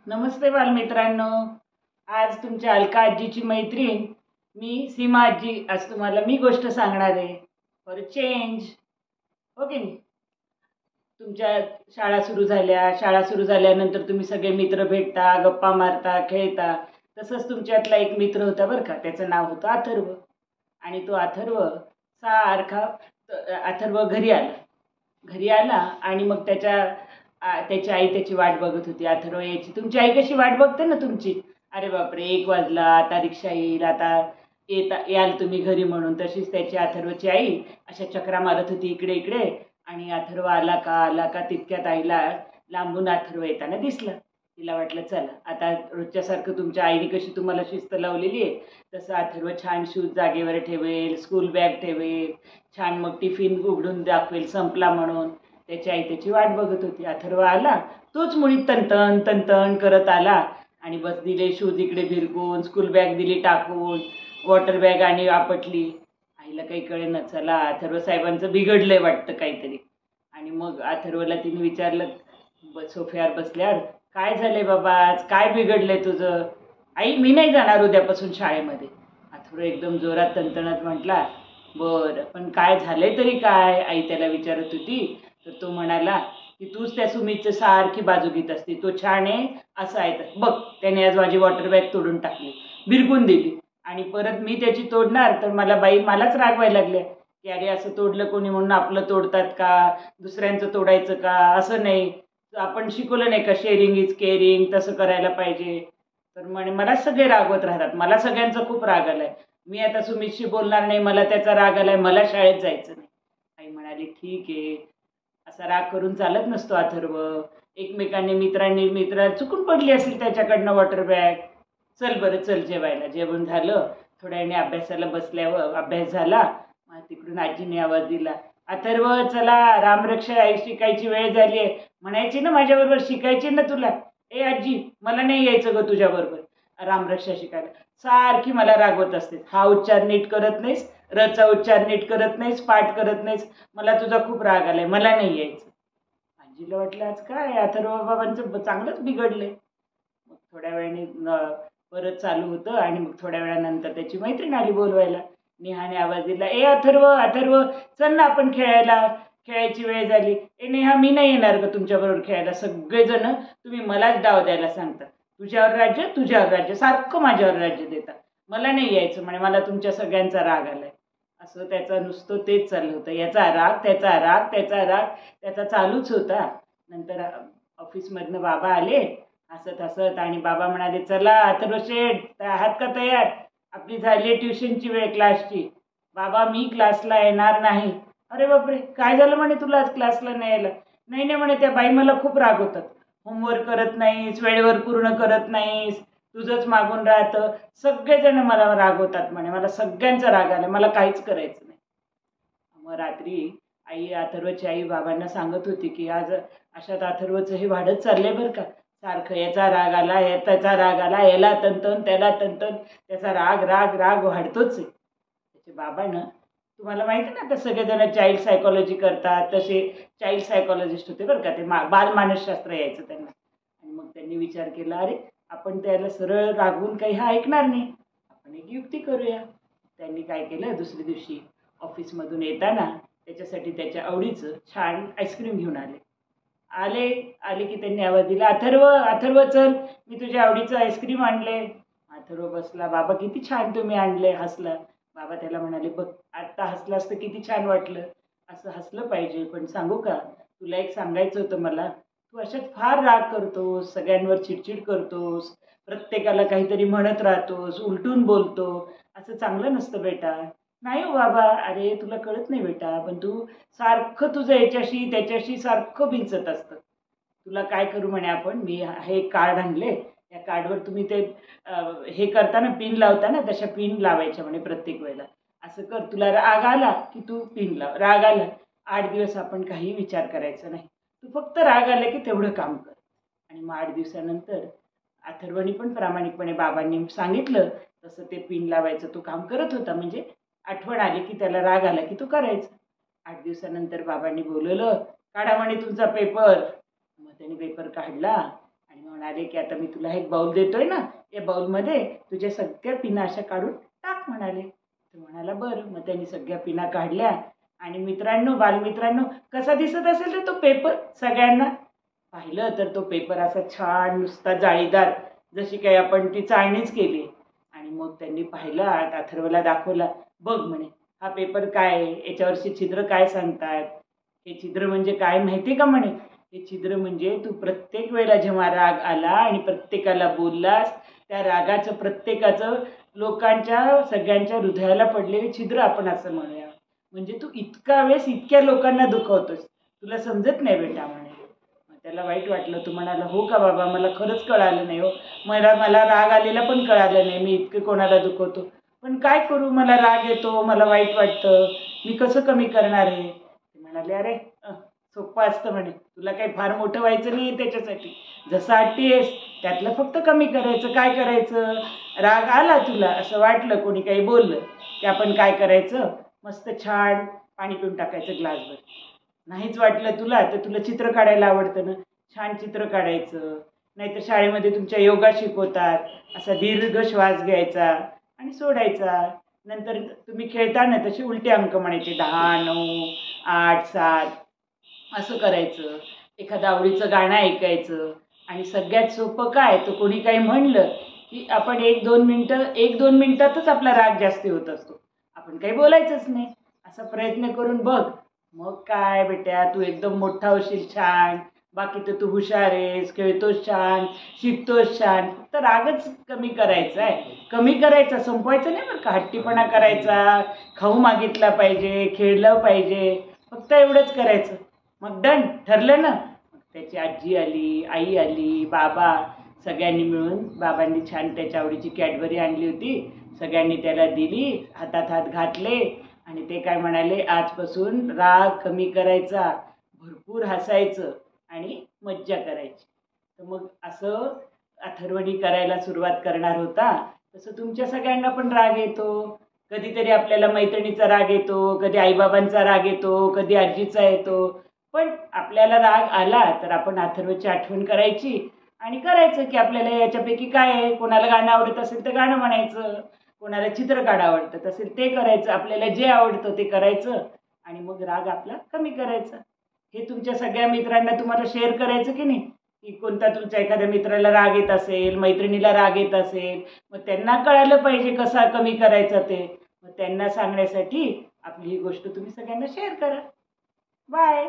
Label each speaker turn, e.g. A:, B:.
A: नमस्ते बालमित्रांनो. आज तुमच्या अलका आजीची मैत्रीण मी सीमा आजी आज तुम्हाला मी गोष्ट सांगणार आहे फॉर चेंज. हो की नाही? तुमच्या शाळा सुरू झाल्यानंतर तुम्ही सगळे मित्र भेटता, गप्पा मारता, खेळता. तसंच तुमच्यातला एक मित्र होता बरं का. त्याचं नाव होतं अथर्व. आणि तो अथर्व घरी आला आणि मग त्याची आई त्याची वाट बघत होती. अथर्व यायची. तुमची आई कशी वाट बघते ना तुमची, अरे बापरे 1 वाजला, आता रिक्षा येईल, आता याल तुम्ही घरी म्हणून. तशीच त्याची अथर्वची आई अशा चक्रा मारत होती इकडे इकडे. आणि अथर्व आला का तितक्यात आईला लांबून अथर्व येताना दिसला. तिला वाटलं चला आता रोजच्यासारखं तुमच्या आईने कशी तुम्हाला शिस्त लावलेली आहे तसं अथर्व छान शूज जागेवर ठेवेल, स्कूल बॅग ठेवेल, छान मग टिफिन उघडून दाखवेल संपला म्हणून. त्याची आई त्याची वाट बघत होती. अथर्व आला, तोच मुळी तनतन तनतन करत आला आणि बस दिले शूज इकडे भिरकून, स्कूल बॅग दिली टाकून, वॉटर बॅग आणि आपटली. आईला काही कळेना. चला अथर्व साहेबांचं बिघडलंय वाटतं काहीतरी. आणि मग अथर्वला तिने विचारलं सोफ्यावर बसल्यावर, काय झालंय बाबा, आज काय बिघडलंय तुझं? आई मी नाही जाणार उद्यापासून शाळेमध्ये. अथर्व एकदम जोरात तणतणत म्हटला, बरं पण काय झालंय तरी काय? आई त्याला विचारत होती. तर तो म्हणाला की तूच त्या सुमितचं सारखी बाजू घेत असते, तो छान आहे असं आहे. तर बघ त्याने आज माझी वॉटर बॅग तोडून टाकली, भिरकून दिली. आणि परत मी त्याची तोडणार तर मलाच रागवायला लागले की अरे असं तोडलं कोणी म्हणून आपलं तोडतात का, दुसऱ्यांचं तोडायचं का? असं नाही, आपण शिकवलं नाही का शेअरिंग इज केअरिंग, तसं करायला पाहिजे. तर म्हणे मला सगळे रागवत राहतात, मला सगळ्यांचा खूप राग आलाय, मी आता सुमितशी बोलणार नाही, मला त्याचा राग आलाय, मला शाळेत जायचं नाही. आई म्हणाली ठीक आहे, असा राग करून चालत नसतो अथर्व. एकमेकांनी मित्र चुकून पडली असेल त्याच्याकडनं वॉटर बॅग. चल बरं चल जेवायला. जेवण झालं. थोड्या वेळाने अभ्यासाला बसल्यावर अभ्यास झाला. मग तिकडून आजीने आवाज दिला, अथर्व चला रामरक्षा शिकायची वेळ झाली आहे. म्हणायची ना माझ्याबरोबर, शिकायची ना तुला. ए आजी मला नाही यायचं ग तुझ्याबरोबर रामरक्षा शिकायला. सारखी मला रागवत असते, हा उच्चार नीट करत नाहीस, रचा उच्चार नीट करत नाहीस, पाठ करत नाहीस, मला तुझा खूप राग आलाय, मला नाही यायचं. आजीला वाटलं आज काय अथर्व बाबांचं चांगलंच बिघडलंय. मग थोड्या वेळाने परत चालू होतं आणि मग थोड्या वेळानंतर त्याची मैत्रीण आली बोलवायला. नेहाने आवाज दिला, ए अथर्व अथर्व चल ना आपण खेळायला, खेळायची वेळ झाली. ए नेहा मी नाही येणार ग तुमच्याबरोबर खेळायला, सगळेजण तुम्ही मलाच डाव द्यायला सांगता, तुझ्यावर राज्य सारखं माझ्यावर राज्य देता, मला नाही यायचं म्हणे, मला तुमच्या सगळ्यांचा राग आलाय. असं त्याचं नुसतं तेच चाललं होतं, याचा राग त्याचा राग त्याचा राग त्याचा चालूच होता. नंतर ऑफिसमधनं बाबा आले हसत हसत आणि बाबा म्हणाले, चला अथर्व शेठ आहात का तयार, आपली झाली ट्युशनची वेळ क्लासची. बाबा मी क्लासला येणार नाही. अरे बापरे काय झालं म्हणे तुला आज क्लासला नाही यायला? नाही नाही म्हणे, त्या बाई मला खूप रागवतात, होमवर्क करत नाहीस, वेळेवर पूर्ण करत नाहीस, तुझंच मागून राहतं, सगळेजण मला रागवतात म्हणे, मला सगळ्यांचा राग आला, मला काहीच करायचं नाही. मग रात्री अथर्वची आई बाबांना सांगत होती की आज अशात अथर्वचं हे वाढत चाललंय बरं का, सारखं याचा राग आला त्याचा राग आला, याला तंतन त्याला तंतन, त्याचा राग राग राग वाढतोच आहे. त्याचे बाबांना, तुम्हाला माहिती ना आता सगळेजण चाइल्ड सायकोलॉजी करतात, तसे चाइल्ड सायकोलॉजिस्ट होते बरं का ते, बालमानसशास्त्र यायचं त्यांना. आणि मग त्यांनी विचार केला, अरे आपण त्याला सरळ रागवून काही हा ऐकणार नाही, आपण एक युक्ती करूया. त्यांनी काय केलं, दुसऱ्या दिवशी ऑफिसमधून येताना त्याच्यासाठी त्याच्या आवडीचं छान आईस्क्रीम घेऊन आले. आले आले की त्यांनी आवाज दिला, अथर्व अथर्व चल मी तुझ्या आवडीचं आईस्क्रीम आणले. अथर्व बसला, बाबा किती छान तुम्ही आणले, हसला. बाबा त्याला म्हणाले, बघ आत्ता हसलं असतं किती छान वाटलं, असं हसलं पाहिजे. पण सांगू का, तुला एक सांगायचं होतं मला, तू अशात फार राग करतोस, सगळ्यांवर चिडचिड करतोस, प्रत्येकाला काहीतरी म्हणत राहतोस, उलटून बोलतो, असं चांगलं नसतं बेटा. नाही हो बाबा, अरे तुला कळत नाही बेटा, पण तू सारखं तुझं याच्याशी त्याच्याशी सारखं भिंचत असतं. तुला काय करू म्हणे आपण, मी हे कार्ड आणले, या कार्डवर तुम्ही ते हे करताना पिन लावताना तशा पिन लावायच्या म्हणे प्रत्येक वेळेला. असं कर, तुला राग आला की तू पिन लाव, राग आला 8 दिवस आपण काही विचार करायचा नाही, तू फक्त राग आला की तेवढं काम कर. आणि मग 8 दिवसानंतर अथर्वनी पण प्रामाणिकपणे बाबांनी सांगितलं तसं ते पिन लावायचं तो काम करत होता. म्हणजे आठवण आली की त्याला राग आला की तो करायचा. 8 दिवसानंतर बाबांनी बोलवलं, काढा म्हणे तुमचा पेपर. मग त्याने पेपर काढला आणि मग म्हणाले की आता मी तुला एक बाऊल देतोय ना, या बाऊलमध्ये तुझ्या सगळ्या पिना अशा काढून टाक म्हणाले. तो म्हणाला बरं. मग त्यांनी सगळ्या पिना काढल्या आणि मित्रांनो, बालमित्रांनो, कसा दिसत असेल रे तो पेपर सगळ्यांना? पाहिलं तर तो पेपर असा छान नुसता जाळीदार, जशी काही आपण ती चाळणीच केली. आणि मग त्यांनी पाहिला, अथर्वला दाखवला. बघ म्हणे, हा पेपर काय आहे, याच्यावरची छिद्र काय सांगतात. हे छिद्र म्हणजे काय माहिती का म्हणे? हे छिद्र म्हणजे तू प्रत्येक वेळेला जेव्हा राग आला आणि प्रत्येकाला बोललास, त्या रागाचं प्रत्येकाचं लोकांच्या सगळ्यांच्या हृदयाला पडलेले छिद्र आपण असं म्हणूया. म्हणजे तू इतका वेळेस इतक्या लोकांना दुखवतोस, तुला समजत नाही बेटा म्हणे. मग त्याला वाईट वाटलं. तो म्हणाला हो का बाबा, मला खरंच कळालं नाही हो. मला राग आलेला पण कळालं नाही, मी इतकं कोणाला दुखवतो. पण काय करू, मला राग येतो, मला वाईट वाटतं, मी कसं कमी करणार आहे? ते म्हणाले अरे सोपं असतं म्हणे, तुला काही फार मोठं व्हायचं नाही त्याच्यासाठी. जसं आहेस त्यातलं फक्त कमी करायचं. काय करायचं, राग आला तुला, असं वाटलं कोणी काही बोललं की आपण काय करायचं, मस्त छान पाणी पिऊन टाकायचं ग्लासभर. नाहीच वाटलं तुला तर तुला चित्र काढायला आवडतं ना, छान चित्र काढायचं. नाहीतर शाळेमध्ये तुमच्या योगा शिकवतात, असा दीर्घ श्वास घ्यायचा आणि सोडायचा. नंतर तुम्ही खेळताना तसे उलटे अंक म्हणायचे, 10, 9, 8, 7 असं करायचं. एखादं आवडीचं गाणं ऐकायचं. आणि सगळ्यात सोपं काय, तर कोणी काही म्हणलं की आपण 1-2 मिनिटातच आपला राग जास्ती होत असतो, आपण काही बोलायचंच नाही. असा प्रयत्न करून बघ. मग काय बेट्या, तू एकदम मोठा होशील छान. बाकी तर तू हुशार आहेस, खेळतोस छान, शिकतोस छान. फक्त रागच कमी करायचा आहे. कमी करायचा, संपवायचं नाही बरं का. हट्टीपणा करायचा, खाऊ मागितला पाहिजे, खेळलं पाहिजे, फक्त एवढंच करायचं. मग डन, ठरलं ना. मग त्याची आजी आली, आई आली, बाबा, सगळ्यांनी मिळून, बाबांनी छान त्याच्या आवडीची कॅडबरी आणली होती, सगळ्यांनी त्याला दिली, हातात हात घातले आणि ते काय म्हणाले, आजपासून राग कमी करायचा, भरपूर हसायचं आणि मज्जा करायची. तर मग असं अथर्वणी करायला सुरुवात करणार होता. तसं तुमच्या सगळ्यांना पण राग येतो. कधीतरी आपल्याला मैत्रिणीचा राग येतो, कधी आईबाबांचा राग येतो, कधी आजीचा येतो. पण आपल्याला राग आला तर आपण अथर्वची आठवण करायची आणि करायचं की आपल्याला याच्यापैकी काय आहे. कोणाला गाणं आवडत असेल तर गाणं म्हणायचं, कोणाला चित्र काढ आवडत असेल ते करायचं, आपल्याला जे आवडतं ते करायचं आणि मग राग आपला कमी करायचा. हे तुमच्या सगळ्या मित्रांना तुम्हाला शेअर करायचं की नाही, की कोणता तुमच्या एखाद्या मित्राला राग येत असेल, मैत्रिणीला राग येत असेल, मग त्यांना कळालं पाहिजे कसा कमी करायचा ते. मग त्यांना सांगण्यासाठी आपली ही गोष्ट तुम्ही सगळ्यांना शेअर करा. बाय.